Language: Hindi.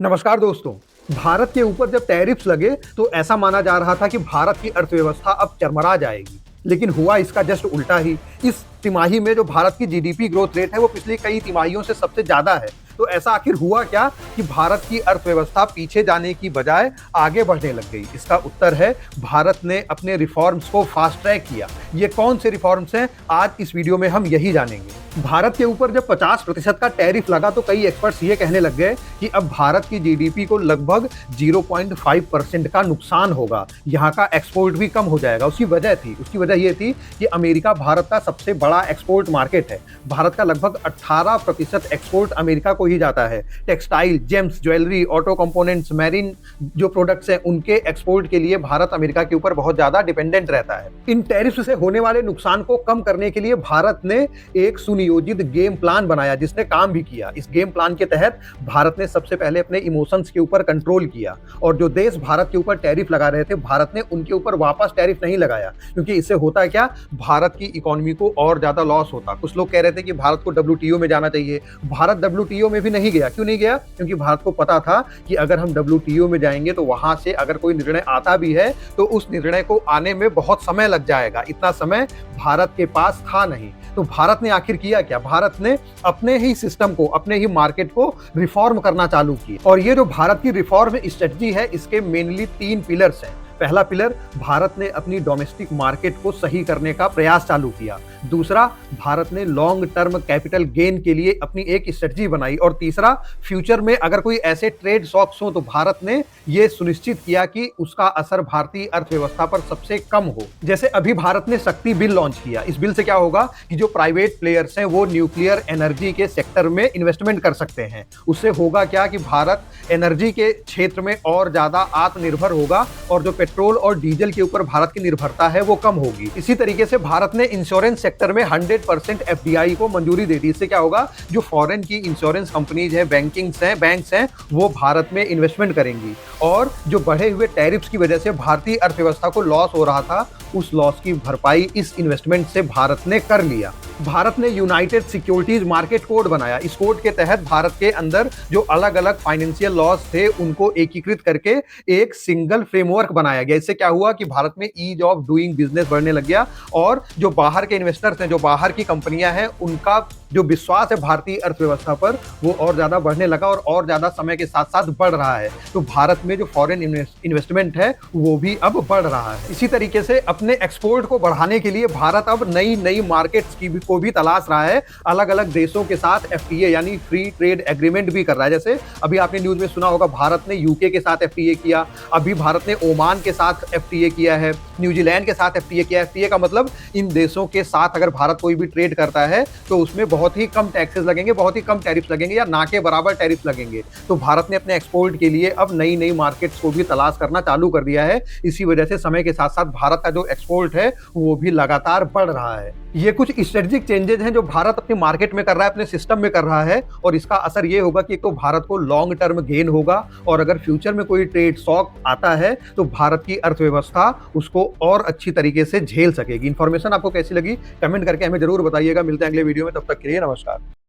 नमस्कार दोस्तों। भारत के ऊपर जब टैरिफ्स लगे तो ऐसा माना जा रहा था कि भारत की अर्थव्यवस्था अब चरमरा जाएगी, लेकिन हुआ इसका जस्ट उल्टा ही। इस तिमाही में जो भारत की जीडीपी ग्रोथ रेट है वो पिछली कई तिमाहियों से सबसे ज्यादा है। तो ऐसा आखिर हुआ क्या कि भारत की अर्थव्यवस्था पीछे जाने की बजाय आगे बढ़ने लग गई? इसका उत्तर है भारत ने अपने रिफॉर्म्स को फास्ट ट्रैक किया। ये कौन से रिफॉर्म्स हैं, आज इस वीडियो में हम यही जानेंगे। भारत के ऊपर जब 50% का टैरिफ लगा तो कई एक्सपर्ट्स ये कहने लग गए कि अब भारत की जीडीपी को लगभग 0.5% का नुकसान होगा, यहाँ का एक्सपोर्ट भी कम हो जाएगा। उसकी वजह ये थी कि अमेरिका भारत का सबसे बड़ा एक्सपोर्ट मार्केट है। भारत का लगभग 18% एक्सपोर्ट अमेरिका को ही जाता है। Textile, James, jewellery, auto components, marine जो प्रोडक्ट्स हैं उनके एक्सपोर्ट के लिए भारत अमेरिका के ऊपर बहुत ज्यादा डिपेंडेंट रहता है। इन टैरिफ से होने वाले नुकसान को कम करने के लिए भारत ने एक सुनियोजित गेम प्लान बनाया जिसने काम भी किया। इस गेम प्लान के तहत भारत ने सबसे पहले अपने इमोशंस के ऊपर कंट्रोल किया और जो देश भारत के ऊपर टैरिफ लगा रहे थे भारत ने उनके ऊपर वापस टैरिफ नहीं लगाया, क्योंकि इससे होता क्या, भारत की इकोनॉमी को और ज्यादा लॉस होता। कुछ लोग कह रहे थे कि भारत को डब्ल्यूटीओ में जाना चाहिए। भारत डब्ल्यूटीओ में भी नहीं गया। क्यों नहीं गया? क्योंकि भारत को पता था कि अगर हम डब्ल्यूटीओ में जाएंगे तो वहां से अगर कोई निर्णय आता भी है तो उस निर्णय को आने में बहुत समय लग जाएगा। इतना समय भारत के पास था नहीं। तो भारत ने आखिर किया क्या? भारत ने अपने ही सिस्टम को, अपने ही मार्केट को रिफॉर्म करना चालू किया। और ये जो भारत की रिफॉर्म स्ट्रेटजी है इसके मेनली 3 पिलर्स हैं। पहला पिलर, भारत ने अपनी डोमेस्टिक मार्केट को सही करने का प्रयास चालू किया। दूसरा, भारत ने लॉन्ग टर्म कैपिटल गेन के लिए अपनी एक स्ट्रेटजी बनाई। और तीसरा, फ्यूचर में अगर कोई ऐसे ट्रेड शॉक्स हो तो भारत ने यह सुनिश्चित किया कि उसका असर भारतीय अर्थव्यवस्था पर सबसे कम हो। जैसे अभी भारत ने शक्ति बिल लॉन्च किया। इस बिल से क्या होगा कि जो प्राइवेट प्लेयर्स हैं वो न्यूक्लियर एनर्जी के सेक्टर में इन्वेस्टमेंट कर सकते हैं। उससे होगा क्या कि भारत एनर्जी के क्षेत्र में और ज्यादा आत्मनिर्भर होगा और जो पेट्रोल और डीजल के ऊपर भारत की निर्भरता है वो कम होगी। इसी तरीके से भारत ने इंश्योरेंस सेक्टर में 100% एफडीआई को मंजूरी दे दी। इससे क्या होगा, जो फॉरेन की इंश्योरेंस कंपनीज है, बैंक्स हैं, वो भारत में इन्वेस्टमेंट करेंगी। और जो बढ़े हुए टैरिफ्स की वजह से भारतीय अर्थव्यवस्था को लॉस हो रहा था, उस लॉस की भरपाई इस इन्वेस्टमेंट से भारत ने कर लिया। भारत ने यूनाइटेड सिक्योरिटीज मार्केट कोड बनाया। इस कोड के तहत भारत के अंदर जो अलग अलग फाइनेंशियल लॉस थे उनको एकीकृत करके एक सिंगल फ्रेमवर्क बनाया गया। इससे क्या हुआ कि भारत में ईज ऑफ डूइंग बिजनेस बढ़ने लग गया और जो बाहर के इन्वेस्टर्स हैं, जो बाहर की कंपनियां हैं, उनका जो विश्वास है भारतीय अर्थव्यवस्था पर वो और ज्यादा बढ़ने लगा और ज्यादा समय के साथ साथ बढ़ रहा है। तो भारत में जो फॉरेन इन्वेस्टमेंट है वो भी अब बढ़ रहा है। इसी तरीके से अपने एक्सपोर्ट को बढ़ाने के लिए भारत अब नई मार्केट्स को भी तलाश रहा है। अलग अलग देशों के साथ एफटीए यानी फ्री ट्रेड एग्रीमेंट भी कर रहा है। जैसे अभी आपने न्यूज में सुना होगा, भारत ने यूके के साथ एफटीए किया, अभी भारत ने ओमान के साथ एफटीए किया है, न्यूजीलैंड के साथ एफटीए किया है। एफटीए का मतलब इन देशों के साथ अगर भारत कोई भी ट्रेड करता है तो उसमें बहुत ही कम टैक्सेस लगेंगे, बहुत ही कम टैरिफ लगेंगे या ना के बराबर टैरिफ लगेंगे। तो भारत ने अपने एक्सपोर्ट के लिए अब नई मार्केट्स को भी तलाश करना चालू कर दिया है। इसी वजह से समय के साथ साथ भारत का जो एक्सपोर्ट है वो भी लगातार बढ़ रहा है। ये कुछ स्ट्रेटेजिक चेंजेस हैं जो भारत अपने मार्केट में कर रहा है, अपने सिस्टम में कर रहा है। और इसका असर ये होगा कि एक तो भारत को लॉन्ग टर्म गेन होगा और अगर फ्यूचर में कोई ट्रेड शॉक आता है तो भारत की अर्थव्यवस्था उसको और अच्छी तरीके से झेल सकेगी। इन्फॉर्मेशन आपको कैसी लगी कमेंट करके हमें जरूर बताइएगा। मिलते हैं अगले वीडियो में, तब तक के लिए नमस्कार।